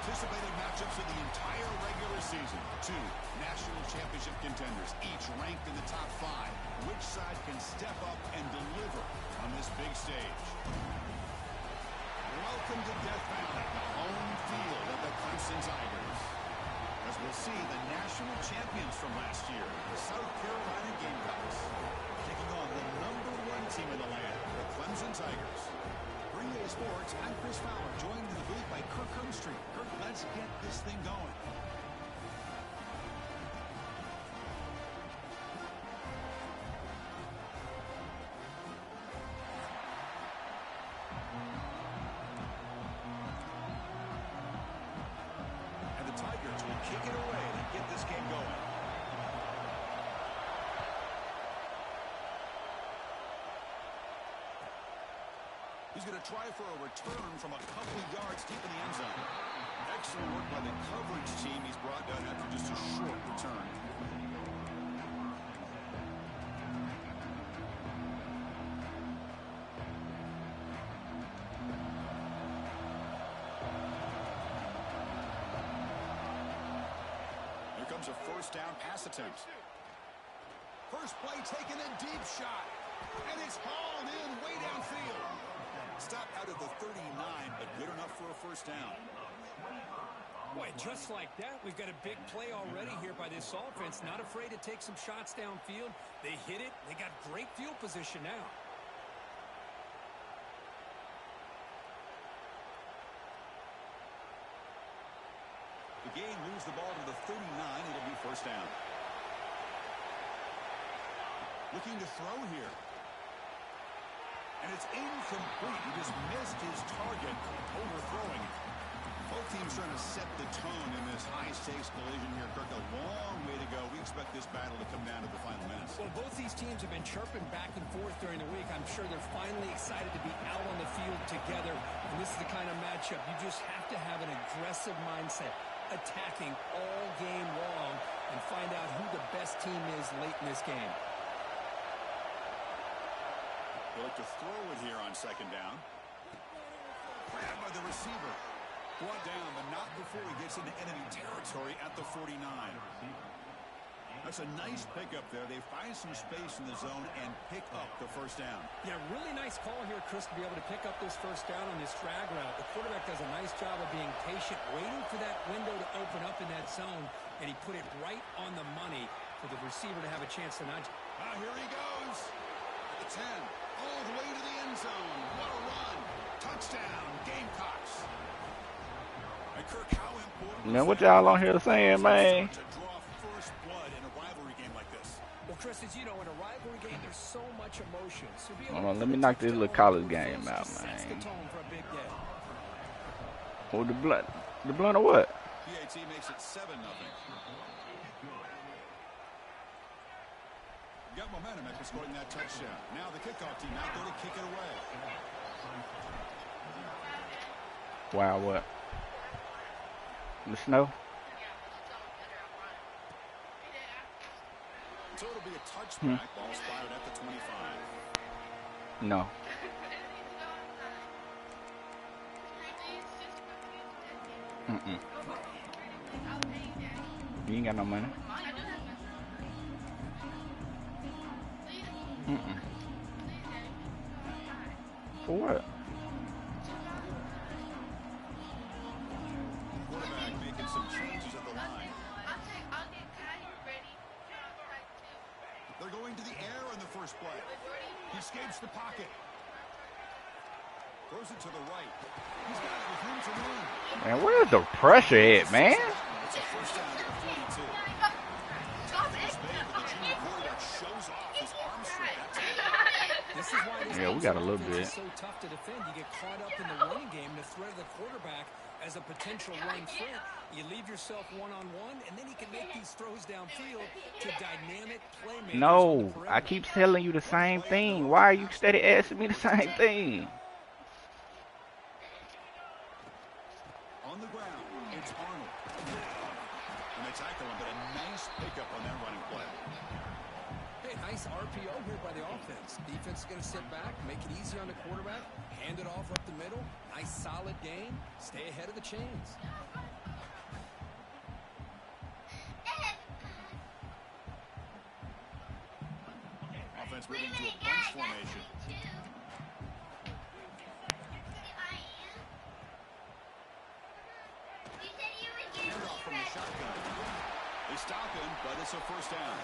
anticipated matchups of the entire regular season. Two national championship contenders, each ranked in the top 5. Which side can step up and deliver on this big stage? Welcome to Death Valley, the home field of the Clemson Tigers. As we'll see, the national champions from last year, the South Carolina Gamecocks, taking on the #1 team in the land, the Clemson Tigers. For EA Sports, I'm Chris Fowler, joined in the booth by Kirk Humstreet. Kirk, let's get this thing going. And the Tigers will kick it away to get this game going. He's going to try for a return from a couple of yards deep in the end zone. Excellent work by the coverage team. He's brought down after just a short return. Here comes a first down pass attempt. First play taken, a deep shot. And it's hauled in way downfield. Stop out of the 39, but good enough for a first down. Boy, just like that, we've got a big play already here by this offense. Not afraid to take some shots downfield. They hit it. They got great field position now. The game moves the ball to the 39. It'll be first down. Looking to throw here. And it's incomplete. He just missed his target, overthrowing it. Both teams trying to set the tone in this high-stakes collision here. Kirk, a long way to go. We expect this battle to come down to the final minutes. Well, both these teams have been chirping back and forth during the week. I'm sure they're finally excited to be out on the field together. And this is the kind of matchup you just have to have an aggressive mindset, attacking all game long, and find out who the best team is late in this game. They look to throw it here on second down. Grabbed by the receiver. Brought down, but not before he gets into enemy territory at the 49. That's a nice pickup there. They find some space in the zone and pick up the first down. Yeah, really nice call here, Chris, to be able to pick up this first down on this drag route. The quarterback does a nice job of being patient, waiting for that window to open up in that zone, and he put it right on the money for the receiver to have a chance to nudge. Here he goes. At the 10. All the way to the end zone. What a run. Touchdown, Gamecocks. And Kirk, how important man, what y'all on here saying, man? to draw first blood in a rivalry game like this? Well, Chris, as you know, in a rivalry game, there's so much emotion. So be able Hold on, to let me put knock this touchdown little college on game first out, just sets the man. tone for a big day. Oh, the blunt or what? PAT makes it 7-0. Got momentum after scoring that touchdown. Now the kickoff team out there to kick it away. Wow, what? The snow? So it'll be a touchback. Ball spotted at the 25. No. You ain't got no money. For what? Quarterback making some changes at the line. They're going to the air on the first play. He escapes the pocket. Throws it to the right. He's got it with room to run. Man, where's the pressure at, man? It's a first down at the 42. Shows off his arm strength. This is why this Yeah, we got a little bit. is so tough to defend. You get caught up in the running game, the threat of the quarterback as a potential run threat. You leave yourself one-on-one, and then he can make these throws downfield to dynamic playmakers. No, I keep telling you the same thing. Why are you steady asking me the same thing? On the ground, it's Arnold. And they tackle him, but a nice pickup on that running play. Hey, nice RPO here by the offense. Defense is going to sit back, make it easy on the quarterback, hand it off up the middle. Nice solid game. Stay ahead of the chains. offense moving to a bunch formation. Handoff from the shotgun. They stop him, but it's a first down.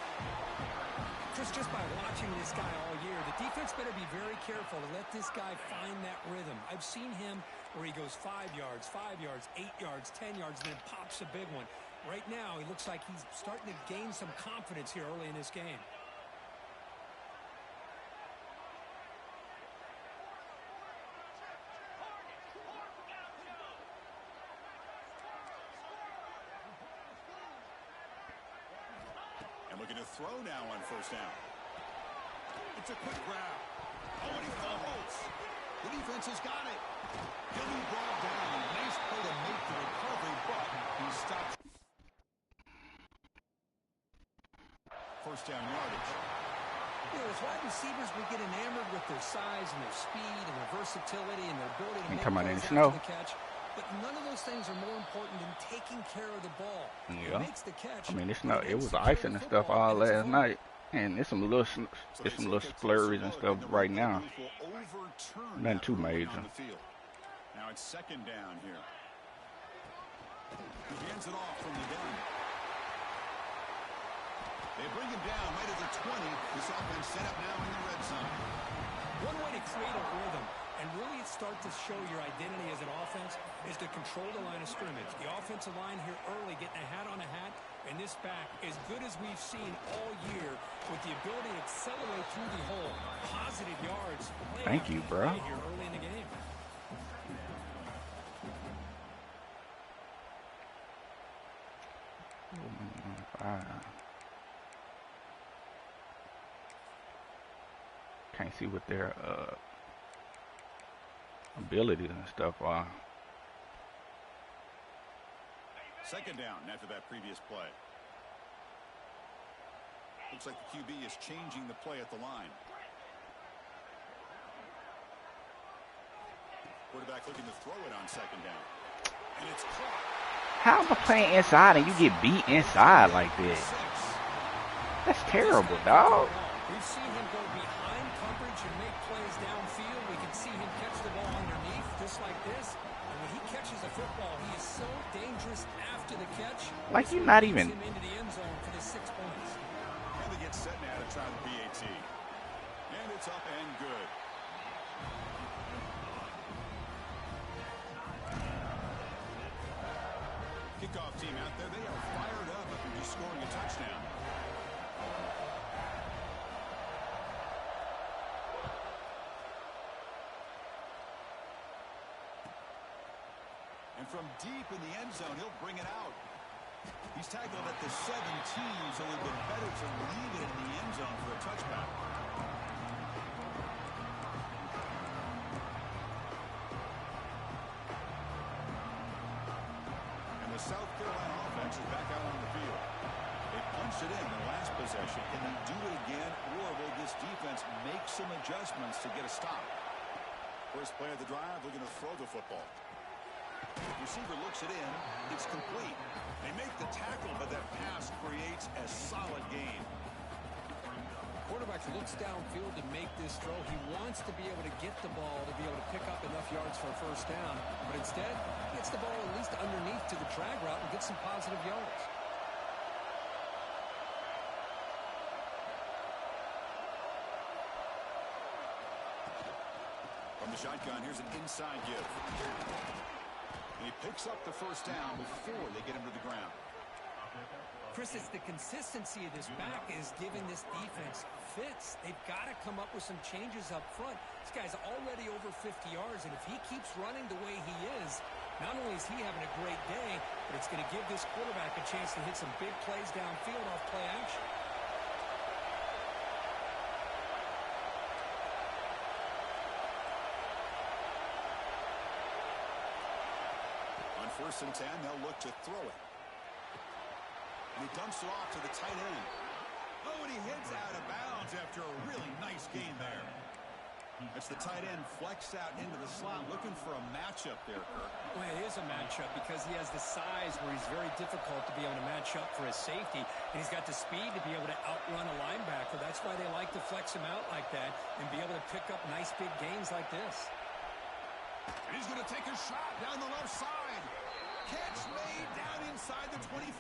Chris, just by watching this guy all year, the defense better be very careful to let this guy find that rhythm. I've seen him where he goes 5 yards, 5 yards, 8 yards, 10 yards, and then pops a big one. Right now, he looks like he's starting to gain some confidence here early in this game. Looking to throw now on first down. It's a quick grab. Oh, and he fumbles. The defense has got it. He'll be brought down. Nice play to make the recovery, but he stops. First down yardage. You know, as wide receivers, we get enamored with their size and their speed and their versatility and their ability to make plays after the catch. But none of those things are more important than taking care of the ball. Yeah. It makes the catch. I mean, it's not. It was icing and stuff all last night, and it's some little splurries and stuff right now. Nothing too major. Now it's second down here. He hands it off from the gun. They bring him down right at the 20. This offense set up now in the red zone. One way to create a rhythm and really start to show your identity as an offense is to control the line of scrimmage. The offensive line here early getting a hat on a hat, and this back as good as we've seen all year with the ability to accelerate through the hole. Positive yards. Thank you, bro. Here early in the game. Can't see what their abilities and stuff are. Second down after that previous play. Looks like the QB is changing the play at the line. Quarterback looking to throw it on second down. And it's caught. How am I playing inside and you get beat inside like this? That's terrible, dog. We've seen him go behind coverage and make plays downfield. We can see him catch the ball underneath just like this. And when he catches a football, he is so dangerous after the catch. Like you're not even. Him into the end zone for the 6 points. And they get set now to try the PAT. And it's up and good. Kickoff team out there, they are fired up after just scoring a touchdown. And from deep in the end zone, he'll bring it out. He's tackled at the 17, so it would have been better to leave it in the end zone for a touchback. And the South Carolina offense is back out on the field. They punched it in the last possession. Can they do it again, or will this defense make some adjustments to get a stop? First play of the drive, looking to throw the football. Receiver looks it in. It's complete. They make the tackle, but that pass creates a solid gain. Quarterback looks downfield to make this throw. He wants to be able to get the ball to be able to pick up enough yards for a first down. But instead, gets the ball at least underneath to the drag route and gets some positive yards. From the shotgun, here's an inside give. And he picks up the first down before they get him to the ground. Chris, it's the consistency of this back is giving this defense fits. They've got to come up with some changes up front. This guy's already over 50 yards, and if he keeps running the way he is, not only is he having a great day, but it's going to give this quarterback a chance to hit some big plays downfield off play action. First and 10, they'll look to throw it. And he dumps it off to the tight end. Oh, and he hits out of bounds after a really nice gain there. It's the tight end flex out into the slot, looking for a matchup there, Kirk. Well, it is a matchup because he has the size where he's very difficult to be able to match up for his safety, and he's got the speed to be able to outrun a linebacker. That's why they like to flex him out like that and be able to pick up nice big gains like this. And he's going to take a shot down the left side. Catch made down inside the 25.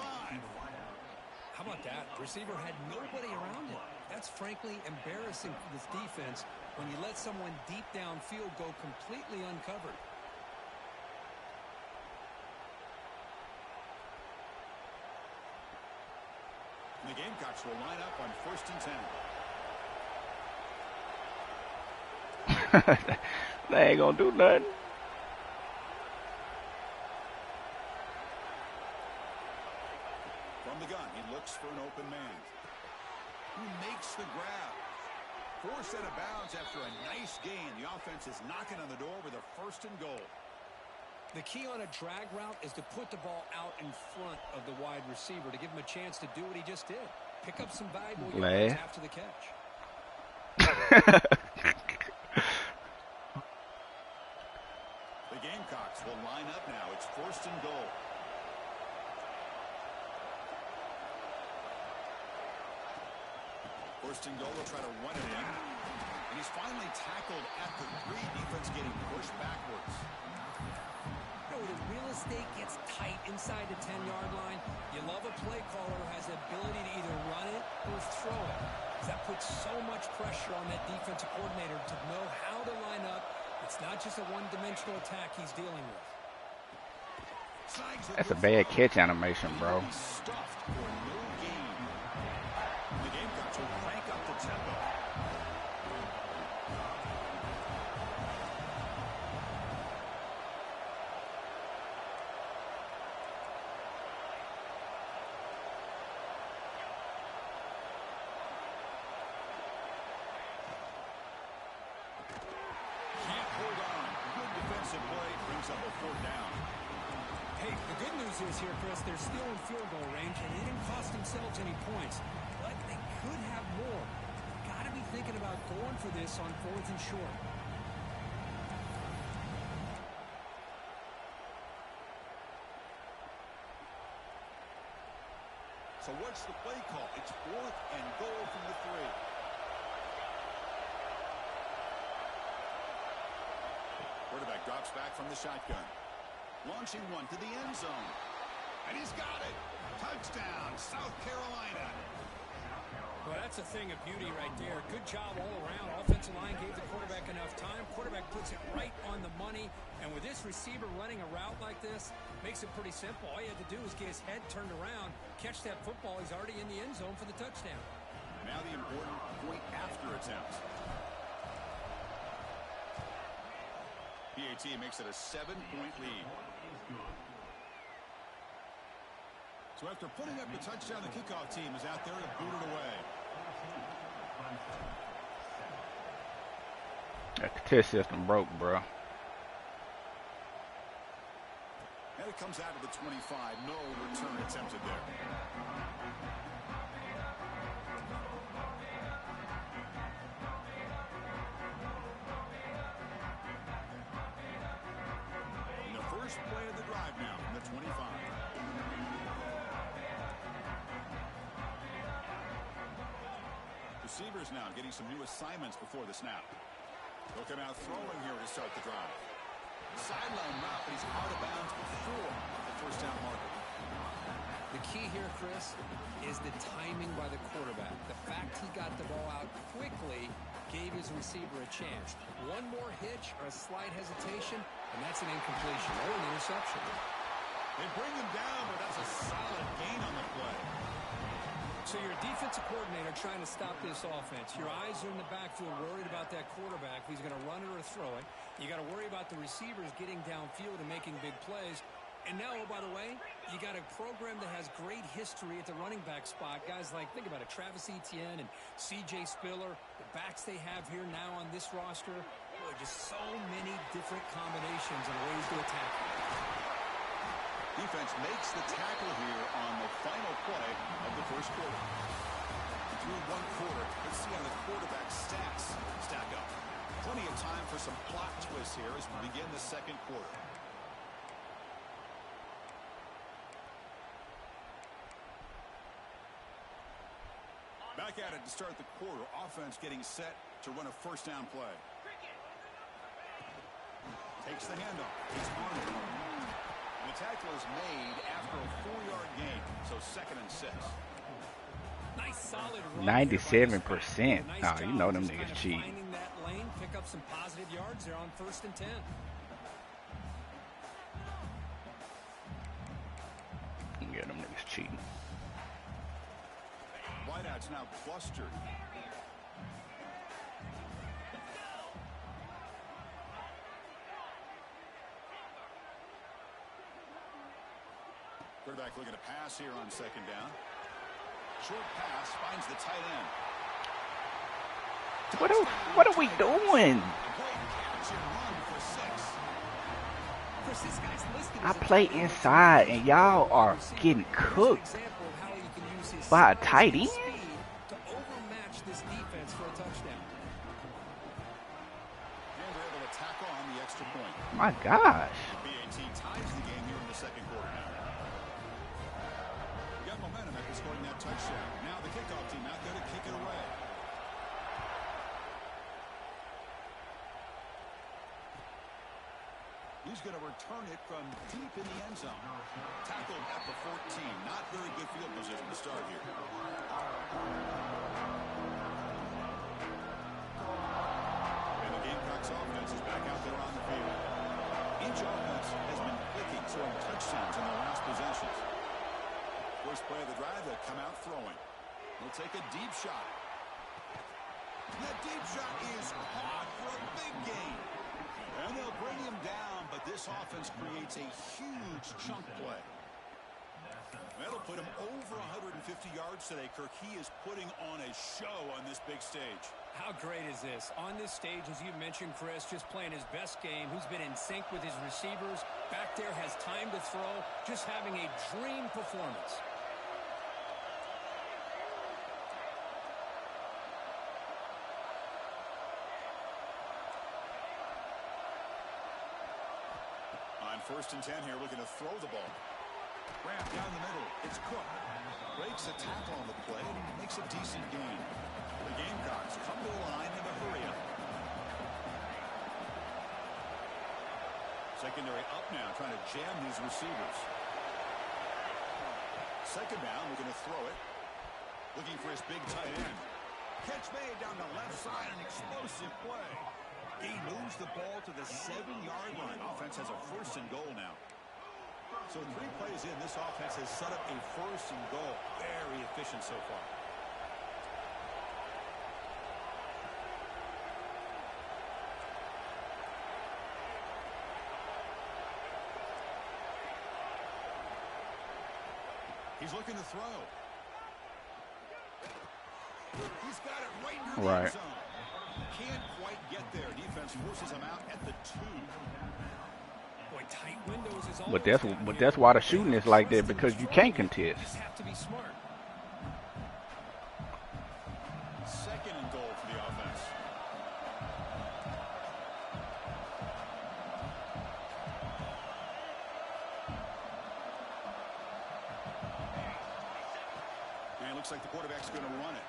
How about that? The receiver had nobody around him. That's frankly embarrassing for this defense when you let someone deep downfield go completely uncovered. The Gamecocks will line up on 1st and 10. They ain't gonna do nothing. From the gun, he looks for an open man. Who makes the grab? Forced out of bounds after a nice gain. The offense is knocking on the door with a 1st and goal. The key on a drag route is to put the ball out in front of the wide receiver to give him a chance to do what he just did. Pick up some valuable yards after the catch. The Gamecocks will line up now. It's 1st and goal. First and goal, they'll try to run it in. And he's finally tackled at the 3. Defense getting pushed backwards. You know, the real estate gets tight inside the 10-yard line. You love a play caller who has the ability to either run it or throw it. That puts so much pressure on that defensive coordinator to know how to line up. It's not just a one-dimensional attack he's dealing with. That's a bad catch animation, bro. Stuffed for no gain. The Gamecocks will crank up the tempo. Can't hold on. Good defensive play brings up a 4th down. Hey, the good news is here, Chris, they're still in field goal range, and they didn't cost themselves any points. But they could have more. Got to be thinking about going for this on 4th and short. So what's the play call? It's 4th and goal from the 3. Quarterback drops back from the shotgun. Launching one to the end zone. And he's got it. Touchdown, South Carolina. Well, that's a thing of beauty right there. Good job all around. Offensive line gave the quarterback enough time. Quarterback puts it right on the money. And with this receiver running a route like this, makes it pretty simple. All you had to do is get his head turned around, catch that football. He's already in the end zone for the touchdown. Now the important point after attempt. PAT makes it a 7-point lead. So after putting up the touchdown, the kickoff team is out there to boot it away. That test system broke, bro. And it comes out of the 25. No return attempted there. And the first play of the drive now from the 25. Receivers now getting some new assignments before the snap. They'll come out throwing here to start the drive. Sideline route, but he's out of bounds before the 1st down marker. The key here, Chris, is the timing by the quarterback. The fact he got the ball out quickly gave his receiver a chance. One more hitch or a slight hesitation, and that's an incompletion or an interception. They bring him down, but that's a solid gain on the play. So you're a defensive coordinator trying to stop this offense. Your eyes are in the backfield worried about that quarterback who's going to run it or throw it. You got to worry about the receivers getting downfield and making big plays. And now, oh, by the way, you got a program that has great history at the running back spot. Guys like, think about it, Travis Etienne and C.J. Spiller, the backs they have here now on this roster. Boy, just so many different combinations and ways to attack. Defense makes the tackle here on the final play of the first quarter. Through one quarter, let's see how the quarterback stats stack up. Plenty of time for some plot twists here as we begin the second quarter. Back at it to start the quarter. Offense getting set to run a first down play. Takes the handoff. He's on it. The tackle is made after a 4-yard gain. So 2nd and 6. Nice solid run 97%. Nice Nah, you know them just niggas kind of cheating. finding that lane, pick up some positive yards there on 1st and 10. Yeah, them niggas cheating. Wideouts now clustered. Quarterback looking to pass here on 2nd down. Short pass finds the tight end. What are we doing? I play inside and y'all are getting cooked by a tight end. To overmatch this defense for a touchdown. And they're able to tack on the extra point. My gosh. BAT ties the game here in the second quarter now. Got momentum after scoring that touchdown. Now the kickoff team out there to kick it away. He's going to return it from deep in the end zone. Tackled at the 14. Not very good field position to start here. And the Gamecocks offense is back out there on the field. Each offense has been clicking, throwing touchdowns in their last possessions. First play of the drive, they'll come out throwing. They'll take a deep shot. That deep shot is caught for a big gain. And they'll bring him down, but this offense creates a huge chunk play. That'll put him over 150 yards today, Kirk. He is putting on a show on this big stage. How great is this? On this stage, as you mentioned, Chris, just playing his best game, who's been in sync with his receivers, back there has time to throw, just having a dream performance. On 1st and 10 here, looking to throw the ball. Ramp down the middle. It's Cook. Breaks a tackle on the play and makes a decent gain. The Gamecocks come to the line in a hurry up. Secondary up now, trying to jam these receivers. 2nd down, looking to throw it. Looking for his big tight end. Catch made down the left side, an explosive play. He moves the ball to the 7-yard line. Offense has a 1st and goal now. So 3 plays in, this offense has set up a 1st and goal. Very efficient so far. He's looking to throw. He's got it right near the end zone. Can't quite get there. Defense forces him out at the 2. Boy, tight windows is all. But that's why the shooting is like that, because you can't contest. You just have to be smart. 2nd and goal for the offense. And it looks like the quarterback's going to run it.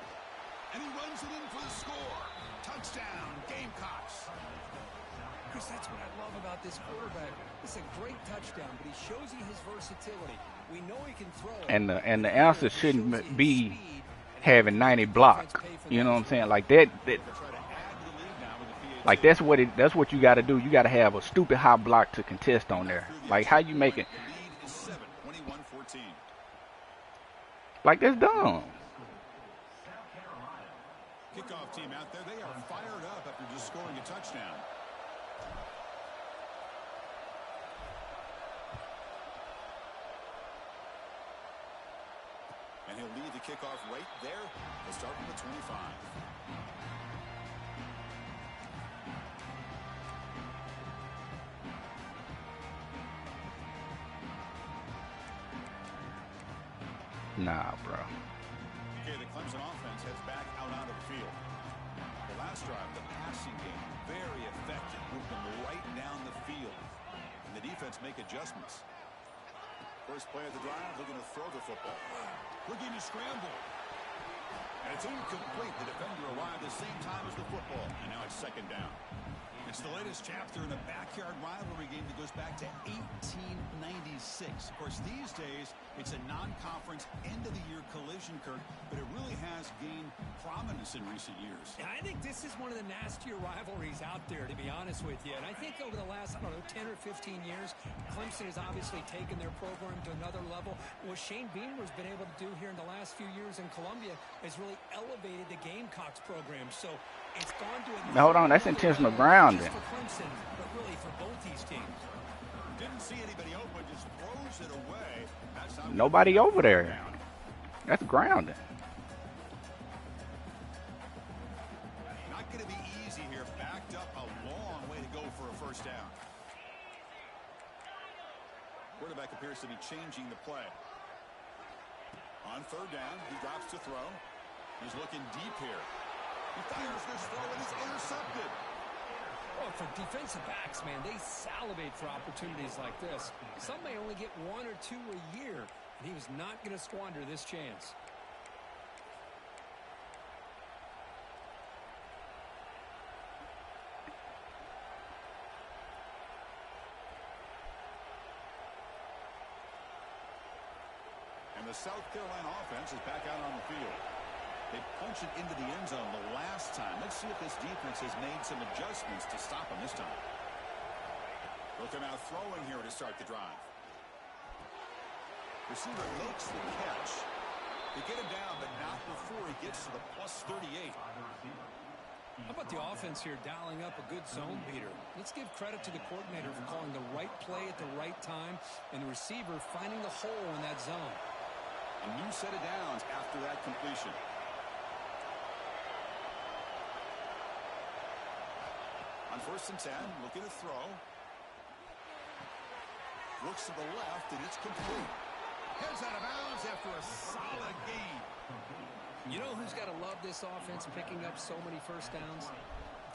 And he runs it in for the score. Touchdown, Gamecocks. Chris, that's what I love about this quarterback. It's a great touchdown, but he shows you his versatility. We know he can throw. And the answer shouldn't be having 90 block. You know what I'm saying? Like that like that's what you got to do. You got to have a stupid high block to contest on there. Like how you make it? Like that's dumb. Kickoff team out there, they are fired up after just scoring a touchdown. And he'll lead the kickoff right there. They'll start from the 25. Nah, bro. Okay, the Clemson offense heads back out onto the field. The last drive, the passing game, very effective. Moved them right down the field. And the defense make adjustments. First play of the drive, looking to throw the football. Looking to scramble. And it's incomplete. The defender arrived at the same time as the football. And now it's second down. It's the latest chapter in a backyard rivalry game that goes back to 1896. Of course, these days, it's a non-conference end-of-the-year collision, Kirk, but it really has gained prominence in recent years. And I think this is one of the nastier rivalries out there, to be honest with you. And I think over the last, 10 or 15 years, Clemson has obviously taken their program to another level. What Shane Beamer's been able to do here in the last few years in Columbia has really elevated the Gamecocks program. So it's gone to a... Now, hold on, that's intentional grounding. For Clemson, but really for both these teams. Didn't see anybody open, just throws it away. That's how Nobody over there. That's grounding. Not going to be easy here. Backed up a long way to go for a first down. Quarterback appears to be changing the play. On third down, he drops to throw. He's looking deep here. He fires this throw and it's intercepted. Oh, for defensive backs, man, they salivate for opportunities like this. Some may only get one or two a year, and he was not going to squander this chance. And the South Carolina offense is back out on the field. They punched it into the end zone the last time. Let's see if this defense has made some adjustments to stop him this time. They'll come out throwing here to start the drive. Receiver makes the catch. They get him down, but not before he gets to the plus 38. How about the offense here dialing up a good zone beater? Let's give credit to the coordinator for calling the right play at the right time and the receiver finding the hole in that zone. A new set of downs after that completion. On 1st and 10, looking to throw. Looks to the left, and it's complete. Heads out of bounds after a solid gain. You know who's got to love this offense picking up so many first downs?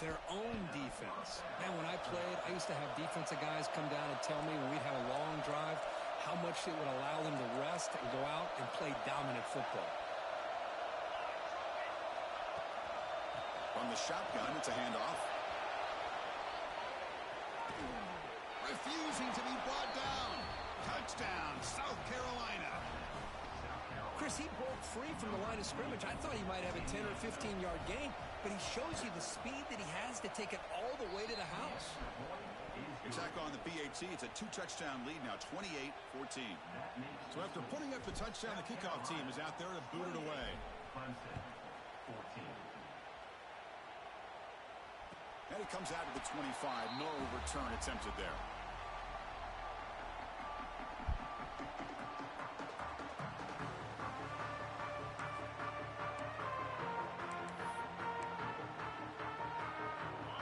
Their own defense. Man, when I played, I used to have defensive guys come down and tell me when we'd have a long drive how much it would allow them to rest and go out and play dominant football. From the shotgun, it's a handoff. Refusing to be brought down. Touchdown, South Carolina. Chris, he broke free from the line of scrimmage. I thought he might have a 10 or 15-yard gain, but he shows you the speed that he has to take it all the way to the house. Attack on the PAT. It's a 2-touchdown lead now, 28-14. So after putting up the touchdown, the kickoff team is out there to boot it away. And it comes out of the 25. No return attempted there.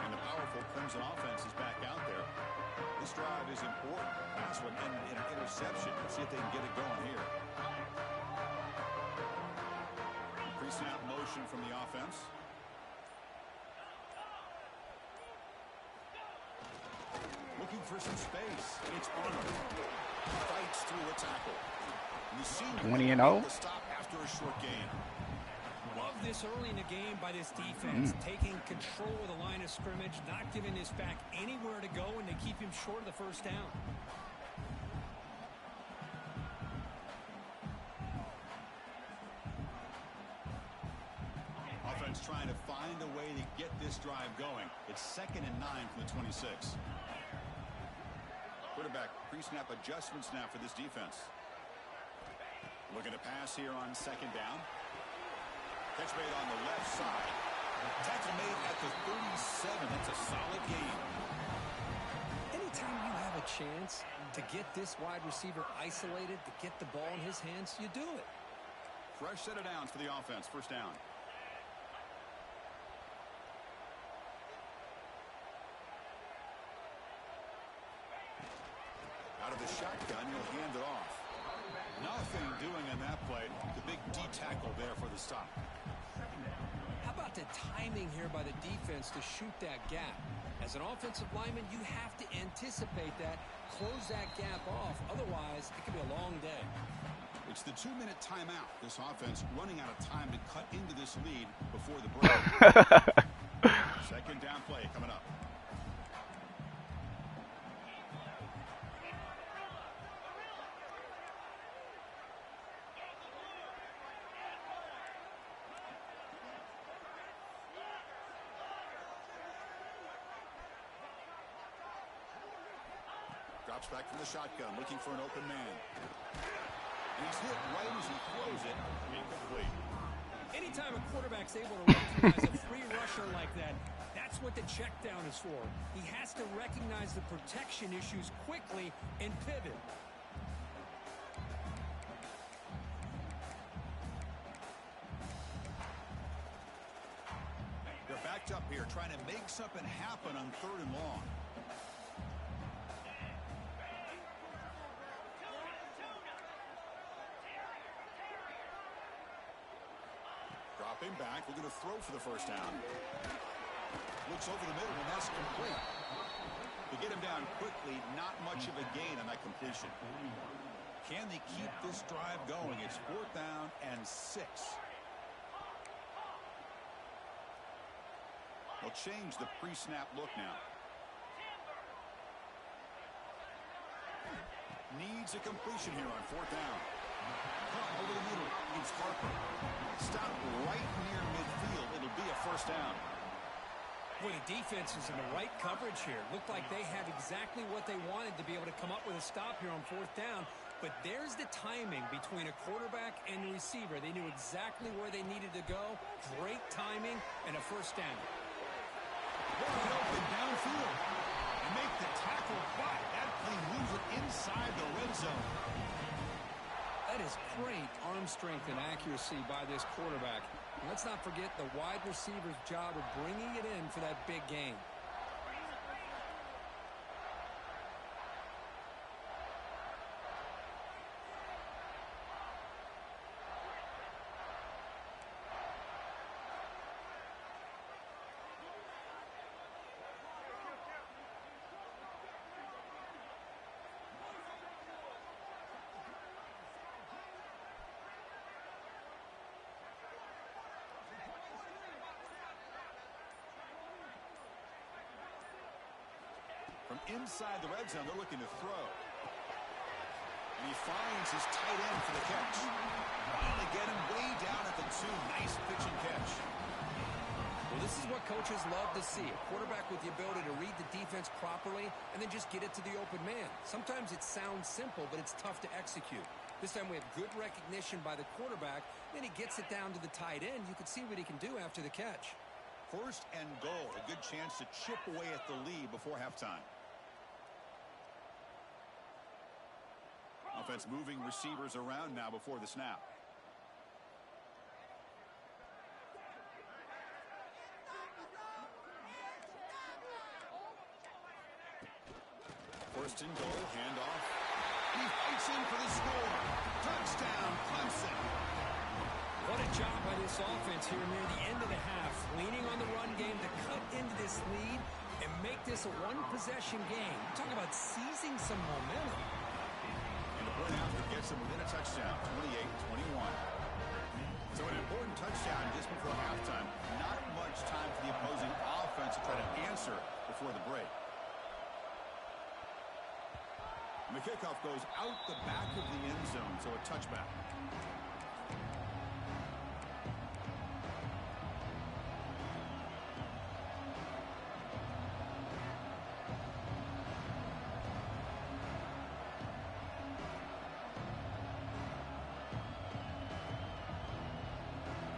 And the powerful Clemson offense is back out there. This drive is important. Last one ended in an interception. Let's see if they can get it going here. Pre-snap motion from the offense. Looking for some space. It's Arnold. Fights through a tackle. 20-0. Stop after a short gain. Love this early in the game by this defense, taking control of the line of scrimmage, not giving this back anywhere to go, and they keep him short of the first down. Offense trying to find a way to get this drive going. It's 2nd and 9 from the 26. Quarterback pre-snap adjustments now for this defense. Looking to pass here on 2nd down. Catch made on the left side. Tackle made at the 37. That's a solid gain. Anytime you have a chance to get this wide receiver isolated, to get the ball in his hands, you do it. Fresh set of downs for the offense. First down. Out of the shotgun, he'll hand it off. Nothing doing on that play. The big D tackle there for the stop. How about about the timing here by the defense to shoot that gap. As an offensive lineman, you have to anticipate that, close that gap off. Otherwise, it could be a long day. It's the 2-minute timeout. This offense running out of time to cut into this lead before the break. Second down play coming up. Drops back from the shotgun, looking for an open man. And he's hit right as he throws it. Incomplete. Anytime a quarterback's able to recognize a free rusher like that, that's what the check down is for. He has to recognize the protection issues quickly and pivot. They're backed up here, trying to make something happen on 3rd and long. Dropping back, we're going to throw for the first down. Looks over the middle, and that's complete. To get him down quickly, not much of a gain on that completion. Can they keep this drive going? It's 4th down and 6. They'll change the pre-snap look now. Needs a completion here on 4th down. Caught over the middle against Harper. Stop right near midfield. It'll be a first down. Boy, the defense is in the right coverage here. Looked like they had exactly what they wanted to be able to come up with a stop here on 4th down. But there's the timing between a quarterback and the receiver. They knew exactly where they needed to go. Great timing and a first down. Wide open downfield. And make the tackle fly. That play moves it inside the red zone. That is great arm strength and accuracy by this quarterback. And let's not forget the wide receiver's job of bringing it in for that big gain. From inside the red zone, they're looking to throw. And he finds his tight end for the catch. Finally get him way down at the 2. Nice pitch and catch. Well, this is what coaches love to see. A quarterback with the ability to read the defense properly and then just get it to the open man. Sometimes it sounds simple, but it's tough to execute. This time we have good recognition by the quarterback. Then he gets it down to the tight end. You can see what he can do after the catch. 1st and goal. A good chance to chip away at the lead before halftime. Offense moving receivers around now before the snap. 1st and goal, handoff. He fights in for the score. Touchdown, Clemson. What a job by this offense here near the end of the half. Leaning on the run game to cut into this lead and make this a one-possession game. Talk about seizing some momentum. And the point after gets him within a touchdown, 28-21. So an important touchdown just before halftime. Not much time for the opposing offense to try to answer before the break. And the kickoff goes out the back of the end zone, so a touchback.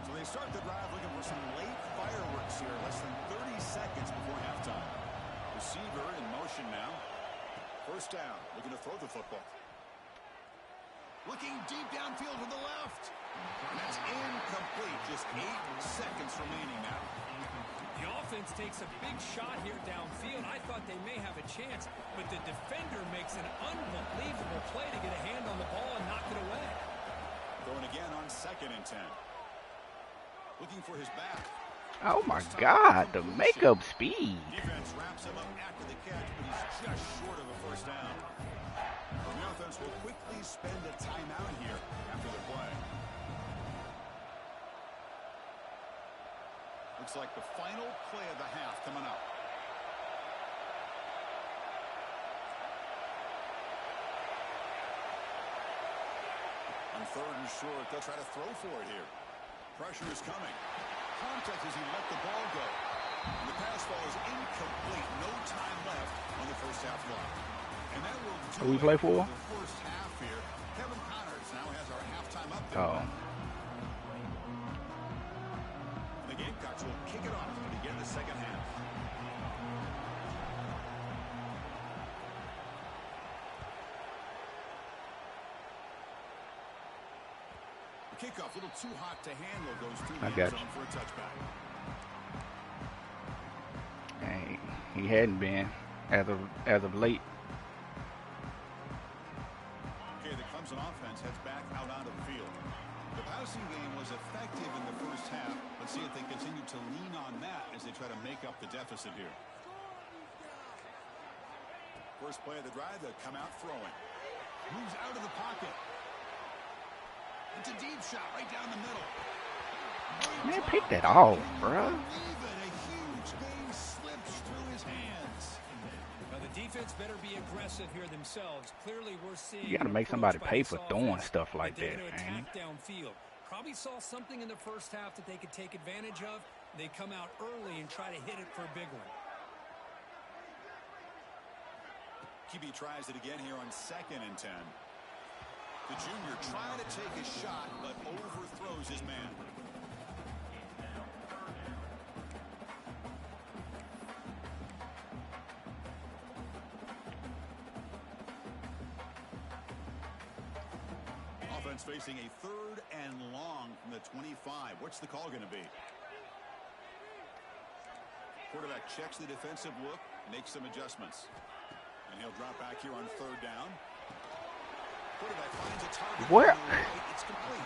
So they start the drive looking for some late fireworks here, less than 30 seconds before halftime. Receiver in motion now. 1st down, looking to throw the football. Looking deep downfield to the left. And that's incomplete. Just 8 seconds remaining now. The offense takes a big shot here downfield. I thought they may have a chance, but the defender makes an unbelievable play to get a hand on the ball and knock it away. Going again on 2nd and 10. Looking for his back. Oh my God, the makeup speed. Defense wraps him up after the catch, but he's just short of a first down. The offense will quickly spend a timeout here after the play. Looks like the final play of the half coming up. On 3rd and short, they'll try to throw for it here. Pressure is coming. Contact as he let the ball go. And the pass ball is incomplete. No time left on the first half clock. And that will do Who we play for? the first half here. Kevin Connors now has our halftime up. Oh. The Gamecocks will kick it off to begin the second half. Kickoff a little too hot to handle, goes through the end zone for a touchback. Dang, he hadn't been as of late. Okay, the Clemson offense heads back out onto the field. The passing game was effective in the first half. Let's see if they continue to lean on that as they try to make up the deficit here. First play of the drive, they'll come out throwing. Moves out of the pocket. It's a deep shot right down the middle. Man, pick that off, bro. A huge game slips through his hands. Now the defense better be aggressive here themselves. Clearly, we're seeing. You gotta make somebody pay for throwing stuff like that, man. Downfield. Probably saw something in the first half that they could take advantage of. They come out early and try to hit it for a big one. QB tries it again here on 2nd and 10. The junior trying to take a shot, but overthrows his man. Offense facing a 3rd and long from the 25. What's the call going to be? Quarterback checks the defensive look, makes some adjustments. And he'll drop back here on 3rd down. Quarterback finds a target. Where? It's complete.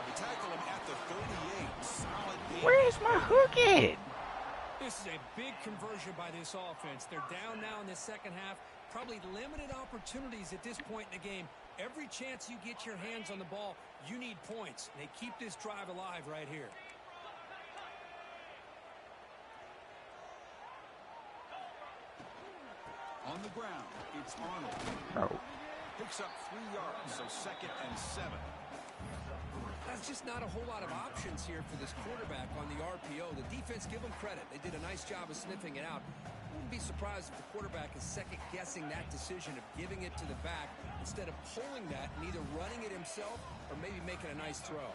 They tackle him at the 38. Solid game. Where's my hook at? This is a big conversion by this offense. They're down now in the second half. Probably limited opportunities at this point in the game. Every chance you get your hands on the ball, you need points. They keep this drive alive right here. On the ground, it's Arnold. Oh. Picks up 3 yards, so 2nd and 7. That's just not a whole lot of options here for this quarterback on the RPO. The defense, give them credit. They did a nice job of sniffing it out. Wouldn't be surprised if the quarterback is second-guessing that decision of giving it to the back instead of pulling that and either running it himself or maybe making a nice throw.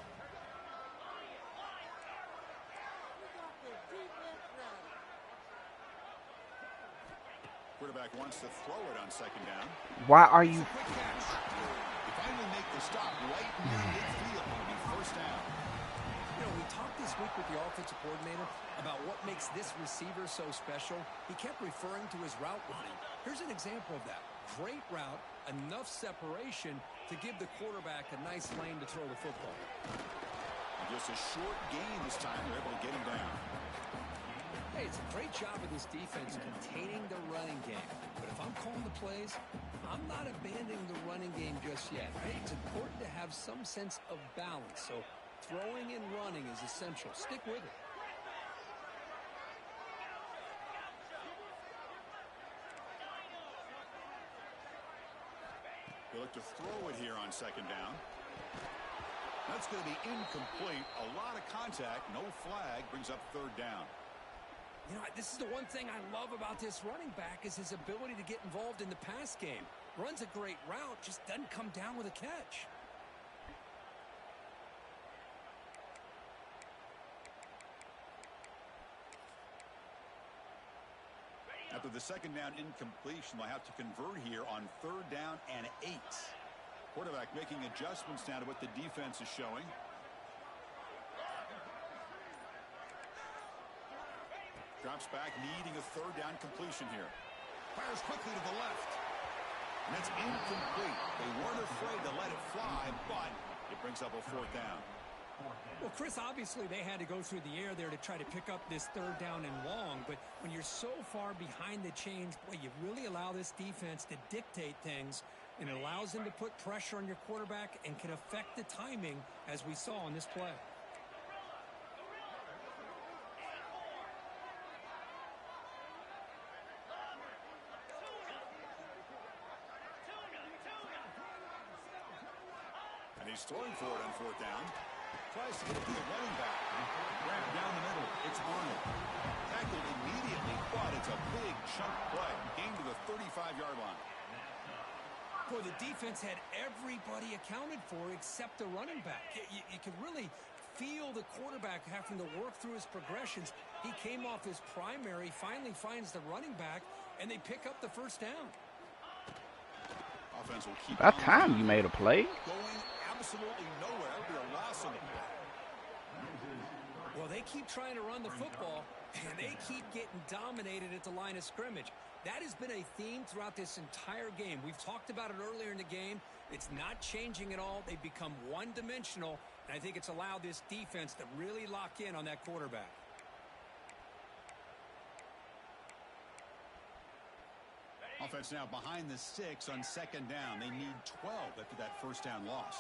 Quarterback wants to throw it on 2nd down. Why are you? They finally make the stop right near midfield. It'll be 1st down. You know, we talked this week with the offensive coordinator about what makes this receiver so special. He kept referring to his route running. Here's an example of that. Great route, enough separation to give the quarterback a nice lane to throw the football. Just a short gain this time. They're able to get him down. Hey, it's a great job of this defense containing the running game. But if I'm calling the plays, I'm not abandoning the running game just yet. Right? It's important to have some sense of balance. So throwing and running is essential. Stick with it. They look to throw it here on 2nd down. That's going to be incomplete. A lot of contact. No flag. Brings up 3rd down. You know, this is the one thing I love about this running back is his ability to get involved in the pass game. Runs a great route, just doesn't come down with a catch. After the 2nd down incompletion, they'll have to convert here on 3rd down and 8. Quarterback making adjustments now to what the defense is showing. Drops back, needing a 3rd down completion here. Fires quickly to the left. And that's incomplete. They weren't afraid to let it fly, but it brings up a 4th down. Well, Chris, obviously they had to go through the air there to try to pick up this third down and long, but when you're so far behind the chains, boy, you really allow this defense to dictate things, and it allows them to put pressure on your quarterback and can affect the timing, as we saw on this play. And he's throwing for it on fourth down. Tries to get it to the running back. Grabbed down the middle. It's Arnold. Tackled immediately, but it's a big chunk play. Gained to the 35-yard line. Boy, the defense had everybody accounted for except the running back. You could really feel the quarterback having to work through his progressions. He came off his primary, finally finds the running back, and they pick up the first down. Offense will keep About time you made a play. Going absolutely nowhere. That would be a loss on the play. Well, they keep trying to run the football, and they keep getting dominated at the line of scrimmage. That has been a theme throughout this entire game. We've talked about it earlier in the game. It's not changing at all. They've become one-dimensional, and I think it's allowed this defense to really lock in on that quarterback. Offense now behind the 6 on second down. They need 12 after that first down loss.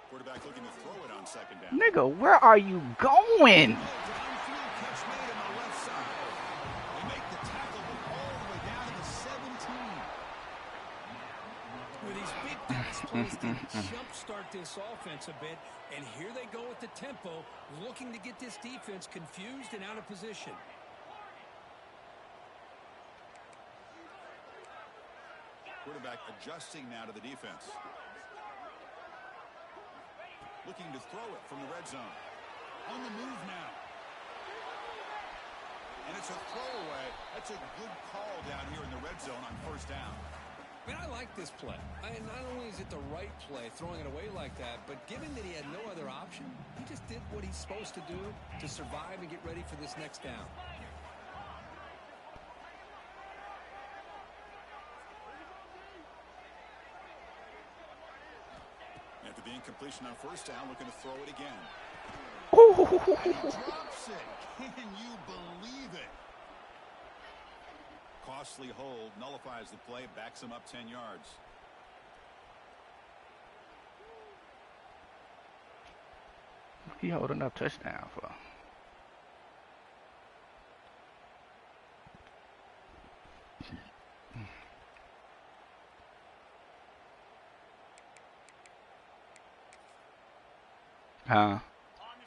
Quarterback looking to throw it on second down. Nigga, where are you going? Downfield catch made on the left side. They make the tackle all the way down to the 17. With these big pass plays to jumpstart this offense a bit, and here they go with the tempo, looking to get this defense confused and out of position. Quarterback adjusting now to the defense. Looking to throw it from the red zone. On the move now. And it's a throwaway. That's a good call down here in the red zone on first down. Man, I like this play. Not only is it the right play, throwing it away like that, but given that he had no other option, he just did what he's supposed to do to survive and get ready for this next down. After the incompletion on first down, looking to throw it again. Ooh. And he drops it. Can you believe it? Costly hold, nullifies the play, backs him up 10 yards. He holding up touchdown for.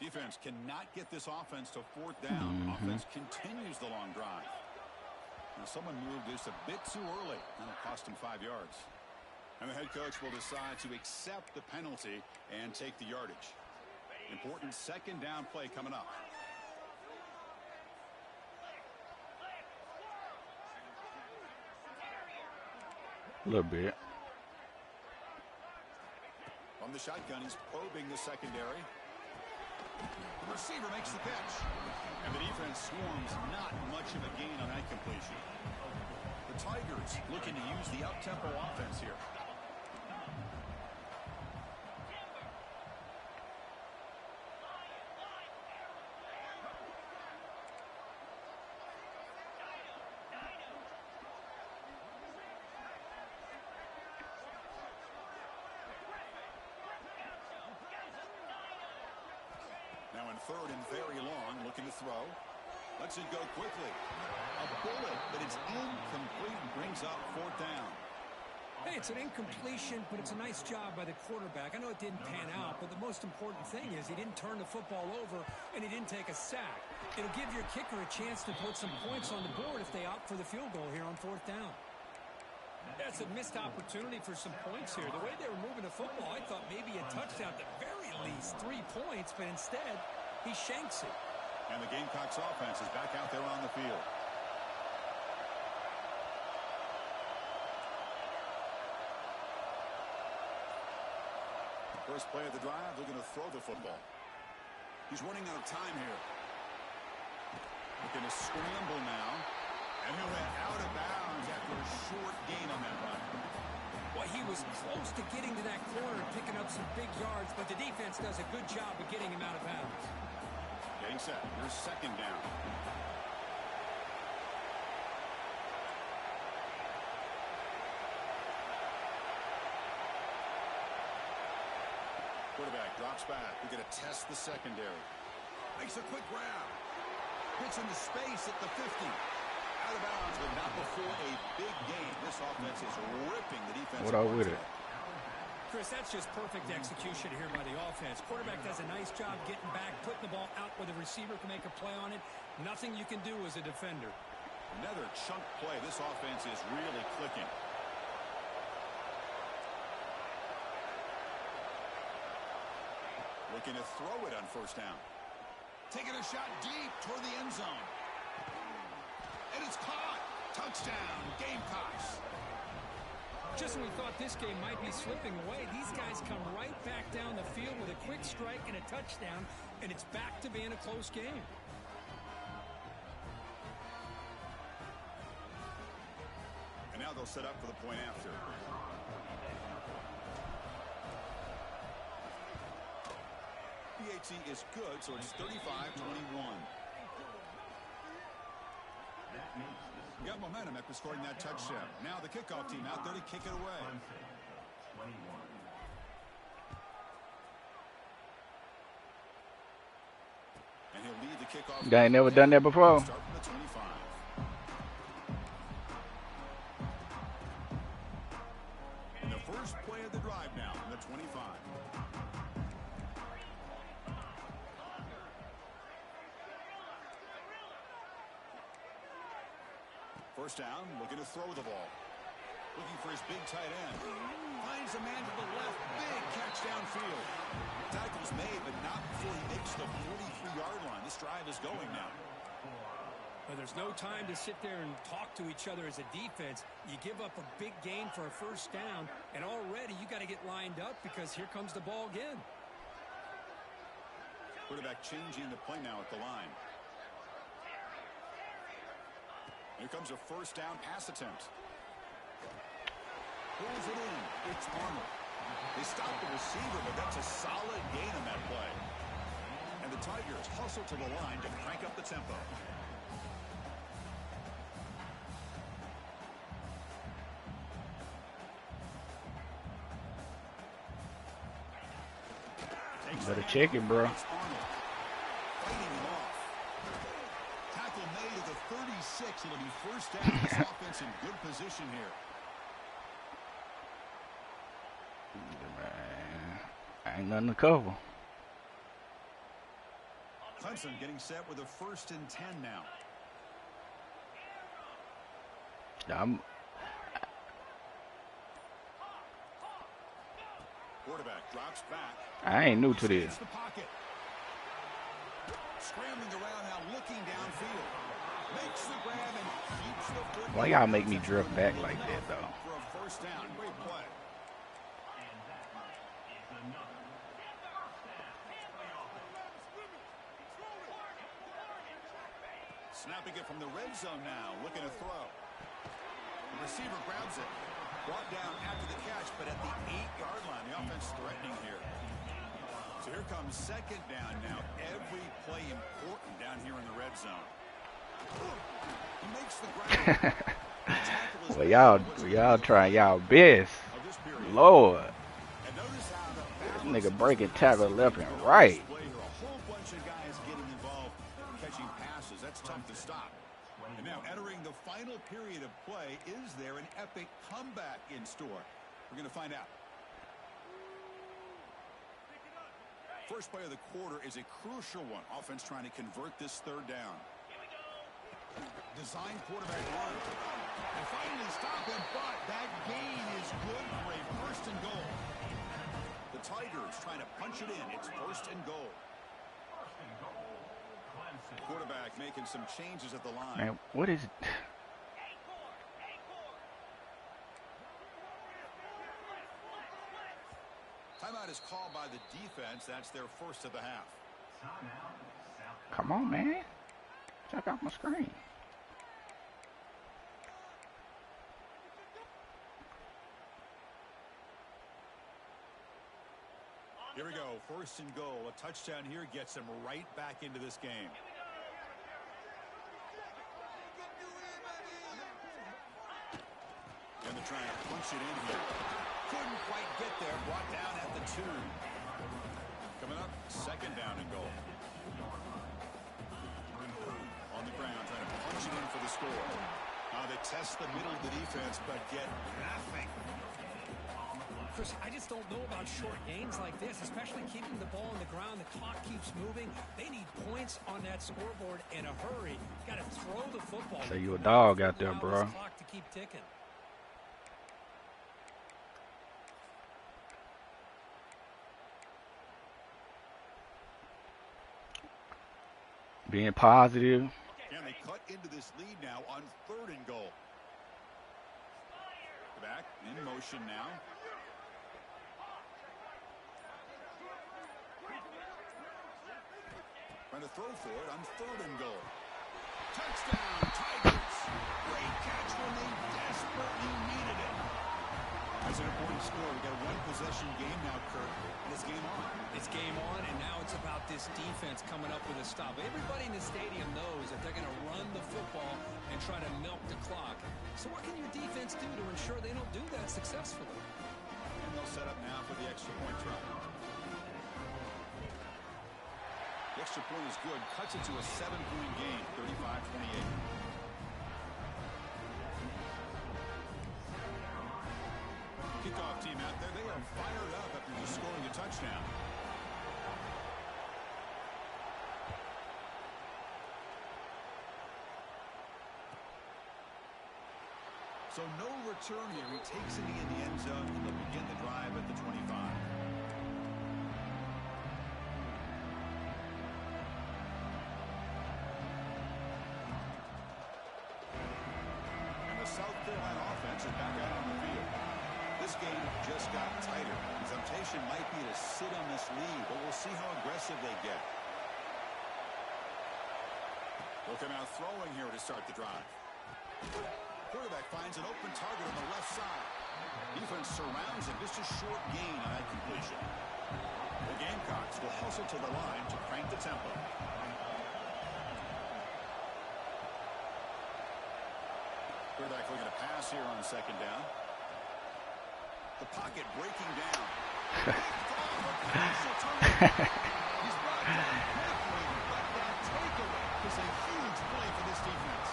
Defense cannot get this offense to fourth down. Offense continues the long drive. Now someone moved this a bit too early. That'll cost him 5 yards. And the head coach will decide to accept the penalty and take the yardage. Important second down play coming up. A little bit. From the shotgun, he's probing the secondary. The receiver makes the catch. And the defense swarms not much of a gain on that completion. The Tigers looking to use the up-tempo offense here. Now in third and very long, looking to throw. Lets it go quickly. A bullet, but it's incomplete and brings up fourth down. Hey, it's an incompletion, but it's a nice job by the quarterback. I know it didn't pan out, but the most important thing is he didn't turn the football over and he didn't take a sack. It'll give your kicker a chance to put some points on the board if they opt for the field goal here on fourth down. That's a missed opportunity for some points here. The way they were moving the football, I thought maybe a touchdown at the very least, 3 points, but instead he shanks it. And the Gamecocks offense is back out there on the field. First play of the drive, looking to throw the football. He's running out of time here. Looking to scramble now. And he'll head out of bounds after a short gain on that run. Well, he was close to getting to that corner and picking up some big yards, but the defense does a good job of getting him out of bounds. Getting set. Here's second down. Quarterback drops back. We're going to test the secondary. Makes a quick grab. Hits into space at the 50. Out of bounds, but not before a big gain. This offense is ripping the defense. What up with it? Chris, that's just perfect execution here by the offense. Quarterback does a nice job getting back, putting the ball out where the receiver can make a play on it. Nothing you can do as a defender. Another chunk play. This offense is really clicking. Looking to throw it on first down. Taking a shot deep toward the end zone. And it's caught. Touchdown, Gamecocks. Just when we thought this game might be slipping away, these guys come right back down the field with a quick strike and a touchdown, and it's back to being a close game. And now they'll set up for the point after. PAT is good, so it's 35-21. Got momentum after scoring that touchdown. Now the kickoff team out there to kick it away. And he'll lead the kickoff. Guy ain't never done that before. Start from the 25. And the first play of the drive now from the 25. First down, looking to throw the ball. Looking for his big tight end. Finds a man to the left. Big catch downfield. Tackle's made, but not before he makes the 43-yard line. This drive is going now. Well, there's no time to sit there and talk to each other as a defense. You give up a big gain for a first down, and already you got to get lined up because here comes the ball again. Quarterback changing the play now at the line. Here comes a first down pass attempt. Pulls it in. It's Arnold. They stop the receiver, but that's a solid gain on that play. And the Tigers hustle to the line to crank up the tempo. Better check it, bro. It's Arnold. Fighting him off. Tackle made at the 36. It'll be first down. This offense in good position here. Man, ain't nothing to cover. Clemson getting set with a 1st and 10 now. Quarterback drops back. I ain't new to this. The pocket. Scrambling around now, looking downfield. Makes the grab and keeps the foot. Why y'all make me drift back like that, though? For a first down. Great play. Snapping it from the red zone now, looking to throw. The receiver grabs it. Brought down after the catch, but at the 8-yard line, the offense threatening here. So here comes second down now. Every play important down here in the red zone. He makes the grab. Well, y'all trying y'all best. Lord. And notice how This nigga breaking tackle left and right. a whole bunch of guys getting involved catching passes. That's tough to stop. And now entering the final period of play, is there an epic comeback in store? We're going to find out. First play of the quarter is a crucial one. Offense trying to convert this third down. Design quarterback run. And finally stop him, but that gain is good for a 1st and goal. The Tigers trying to punch it in. It's 1st and goal. Quarterback making some changes at the line. Man, what is it? Timeout is called by the defense. That's their first of the half. Come on, man. Check out my screen. Here we go. First and goal. A touchdown here gets him right back into this game. And they're trying to punch it in here. Couldn't quite get there. Brought down at the 2. Coming up, second down and goal. On the ground, trying to punch it in for the score. Now they test the middle of the defense, but get nothing. Chris, I just don't know about short gains like this, especially keeping the ball on the ground. The clock keeps moving. They need points on that scoreboard in a hurry. Got to throw the football. Say you a dog out there, bro. Clock to keep ticking. Being positive. And they cut into this lead now on third and goal. Back in motion now. Trying to throw for it on third and goal. Touchdown, Tigers. Great catch when they desperately needed it. That's an important score. We got a one-possession game now, Kurt, and it's game on. It's game on, and now it's about this defense coming up with a stop. Everybody in the stadium knows that they're going to run the football and try to milk the clock. So what can your defense do to ensure they don't do that successfully? And they'll set up now for the extra point try. The extra point is good. Cuts it to a 7-point game, 35-28. Kickoff team out there. They are fired up after just scoring a touchdown. So no return here. He takes it in the end zone, and they'll begin the drive at the 25. South Carolina offense is back out on the field. This game just got tighter. The temptation might be to sit on this lead, but we'll see how aggressive they get. They'll come out throwing here to start the drive. Quarterback finds an open target on the left side. Defense surrounds him. Just a short gain on that completion. The Gamecocks will hustle to the line to crank the tempo. Quarterback looking to pass here on second down. The pocket breaking down. He's brought down quickly, but that takeaway is a huge play for this defense.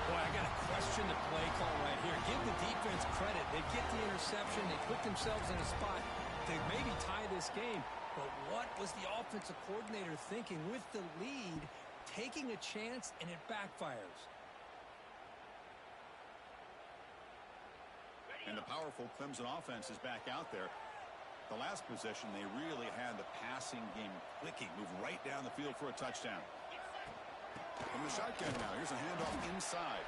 Boy, I got to question the play call right here. Give the defense credit. They get the interception. They put themselves in a spot to maybe tie this game. But what was the offensive coordinator thinking with the lead, taking a chance, and it backfires? And the powerful Clemson offense is back out there. The last possession, they really had the passing game clicking. Move right down the field for a touchdown. From the shotgun now, here's a handoff inside.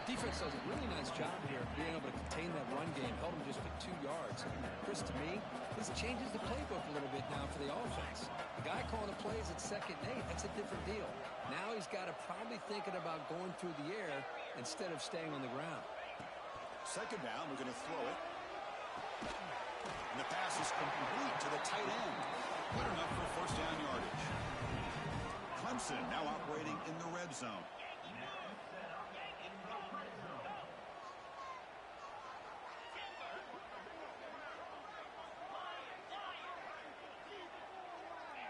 Defense does a really nice job here of being able to contain that run game. Held him just for 2 yards. Chris, to me, this changes the playbook a little bit now for the offense. The guy calling the plays at 2nd and 8, that's a different deal. Now he's got to probably thinking about going through the air instead of staying on the ground. Second down, we're going to throw it. And the pass is complete to the tight end. Good enough for first down yardage. Clemson now operating in the red zone.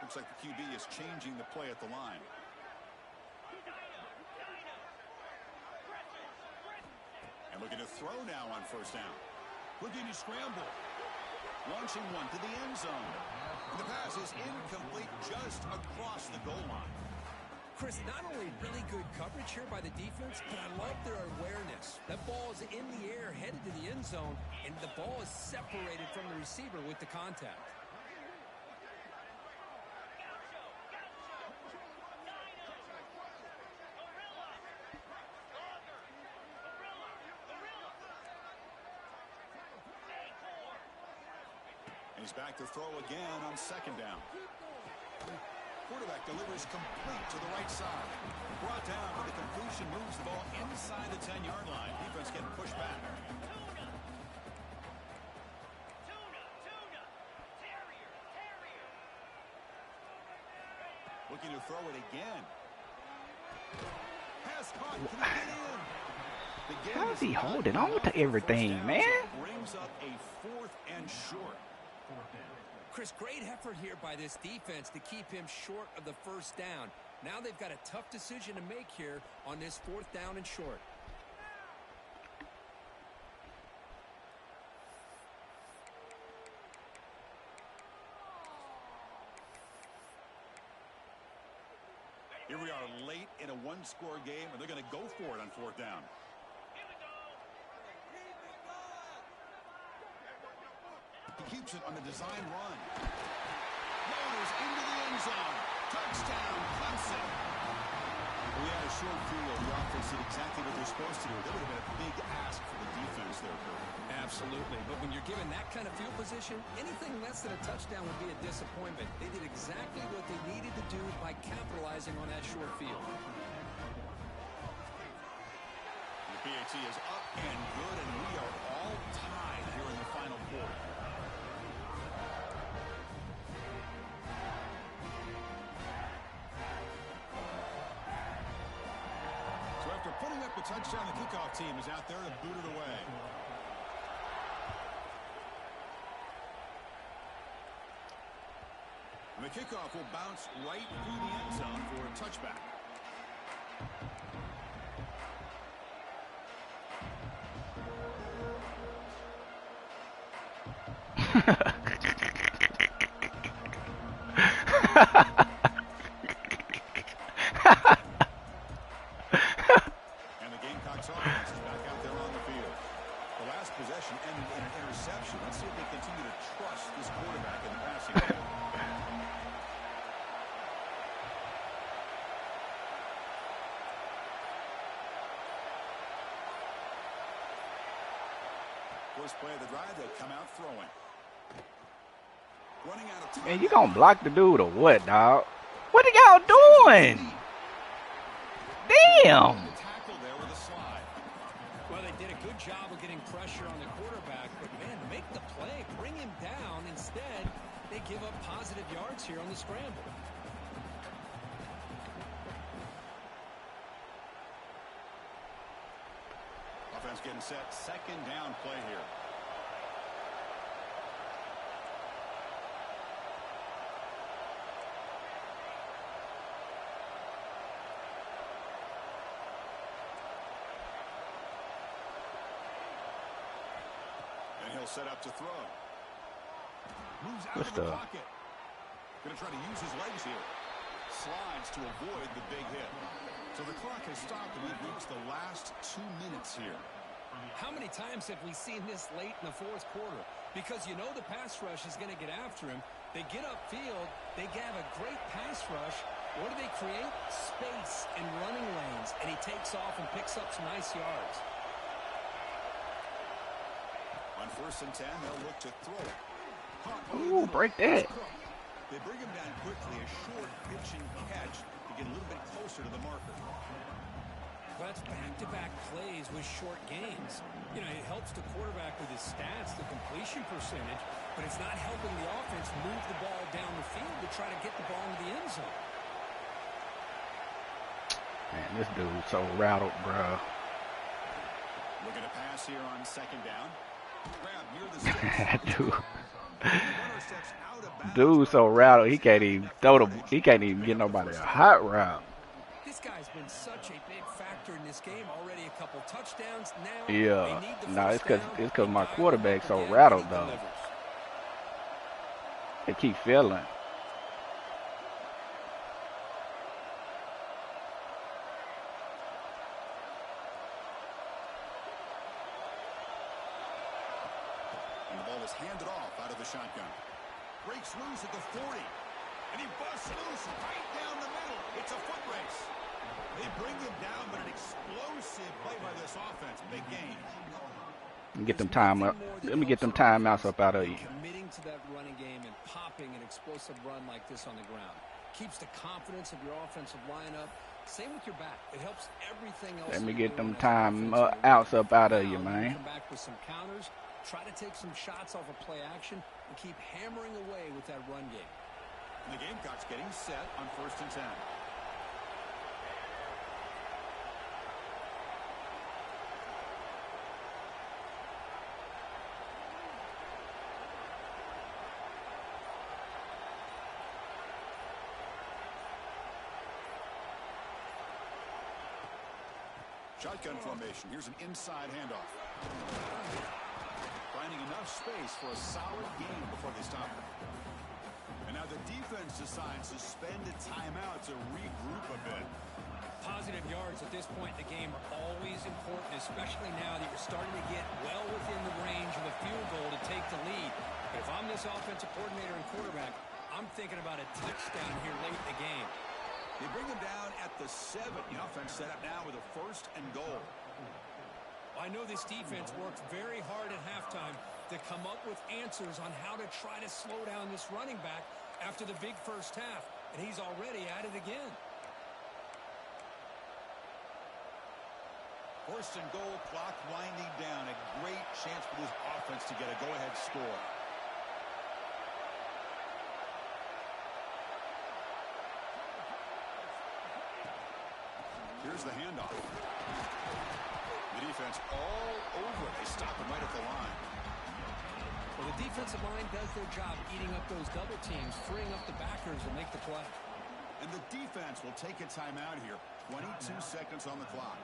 Looks like the QB is changing the play at the line. And looking to throw now on first down. Houdini scramble. Launching one to the end zone. And the pass is incomplete just across the goal line. Chris, not only really good coverage here by the defense, but I love their awareness. That ball is in the air, headed to the end zone, and the ball is separated from the receiver with the contact. He's back to throw again on second down. quarterback delivers complete to the right side. Brought down, but the completion moves the ball inside the 10-yard line. Defense getting pushed back. Looking to throw it again. Pass caught. Can he get in? How's he holding on to everything, man? Brings up a 4th and short. Chris, great effort here by this defense to keep him short of the first down. Now they've got a tough decision to make here on this 4th down and short. Here we are late in a one-score game, and they're going to go for it on 4th down. He keeps it on the design run. Motors into the end zone. Touchdown, Clemson. We had a short field. The offense did exactly what they're supposed to do. That would have been a big ask for the defense there, Kurt. Absolutely. But when you're given that kind of field position, anything less than a touchdown would be a disappointment. They did exactly what they needed to do by capitalizing on that short field. The PAT is up and good, and we are all tied here in the final quarter. So after putting up a touchdown, the kickoff team is out there to boot it away. And the kickoff will bounce right through the end zone for a touchback. And the Gamecocks offense is back out there on the field. The last possession ended in an interception. Let's see if they continue to trust this quarterback in the passing game. First play of the drive, they'll come out throwing. Running out of time. Man, you gonna block the dude or what, dog? What are y'all doing? Damn. The tackle there with a slide. Well, they did a good job of getting pressure on the quarterback, but, man, make the play, bring him down. Instead, they give up positive yards here on the scramble. Offense getting set. 2nd down play here. And he'll set up to throw. Moves out of the pocket. Going to try to use his legs here. Slides to avoid the big hit. So the clock has stopped, and we've reached the last 2 minutes here. How many times have we seen this late in the 4th quarter? Because you know the pass rush is going to get after him. They get upfield. They have a great pass rush. What do they create? Space and running lanes. And he takes off and picks up some nice yards. On 1st and 10, they'll look to throw it. Ooh, break that. They bring him down quickly, a short pitch and catch to get a little bit closer to the marker. Well, that's back-to-back plays with short gains. You know, it helps the quarterback with his stats, the completion percentage, but it's not helping the offense move the ball down the field to try to get the ball into the end zone. Man, this dude's so rattled, bro. Looking to pass here on 2nd down. Grab near the sticks. Dude's so rattled he can't even he can't even get nobody a hot route. This guy's been such a big factor in this game. Already a couple touchdowns. Now Yeah. No, it's cause my quarterback's so rattled though. They keep failing. And the ball is handed off out of the shotgun. Breaks loose at the 40. And he busts loose right down the middle. It's a foot race. They bring him down, but an explosive play by this offense. Big game. Let me get them Let me get them timeouts up out of you. Committing to that running game and popping an explosive run like this on the ground. keeps the confidence of your offensive lineup. Same with your back. It helps everything else. Let me get them time outs up out of you, man. Come back with some counters, try to take some shots off of play action, and keep hammering away with that run game. And the Gamecocks getting set on 1st and 10. Shotgun formation. Here's an inside handoff. Finding enough space for a solid gain before they stop it. And now the defense decides to spend a timeout to regroup a bit. Positive yards at this point in the game are always important, especially now that you're starting to get well within the range of a field goal to take the lead. But if I'm this offensive coordinator and quarterback, I'm thinking about a touchdown here late in the game. They bring him down at the 7. The offense set up now with a 1st and goal. I know this defense worked very hard at halftime to come up with answers on how to try to slow down this running back after the big first half, and he's already at it again. 1st and goal, clock winding down. A great chance for this offense to get a go-ahead score. Here's the handoff. The defense all over it. They stop him right at the line. Well, the defensive line does their job eating up those double teams, freeing up the backers and make the play. And the defense will take a timeout here. 22 seconds on the clock.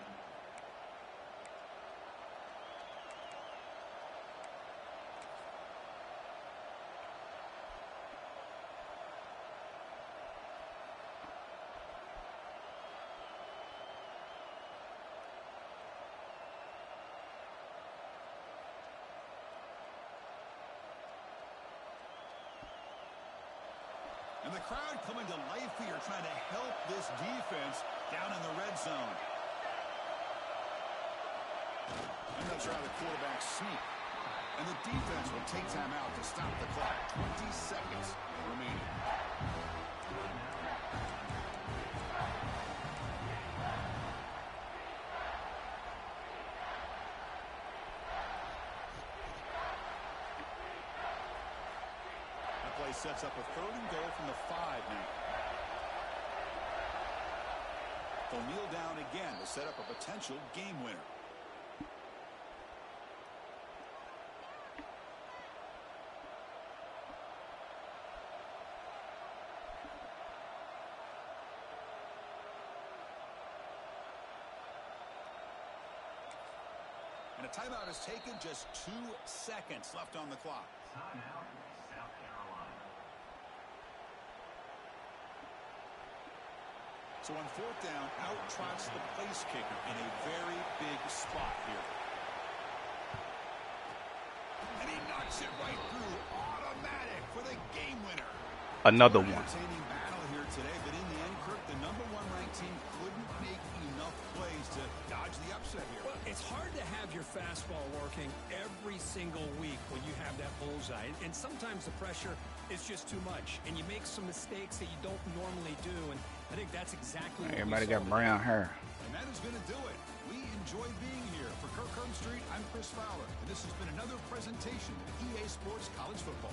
And the crowd coming to life here, trying to help this defense down in the red zone. And they'll try the quarterback sneak. And the defense will take time out to stop the clock. 20 seconds remaining. Play sets up a 3rd and goal from the 5 now. They'll kneel down again to set up a potential game winner. And a timeout is taken. Just 2 seconds left on the clock. Timeout, South Carolina. So on 4th down, out trots the place kicker in a very big spot here. And he knocks it right through. Automatic for the game winner. Another one. Entertaining battle here today, but in the end, Kirk, the #1 ranked team couldn't make enough plays to dodge the upset here. Well, it's hard to have your fastball working every single week when you have that bullseye. And sometimes the pressure is just too much, and you make some mistakes that you don't normally do. And I think that's exactly what Everybody we saw got brown hair. And that is going to do it. We enjoy being here. For Kirk Street, I'm Chris Fowler, and this has been another presentation of EA Sports College Football.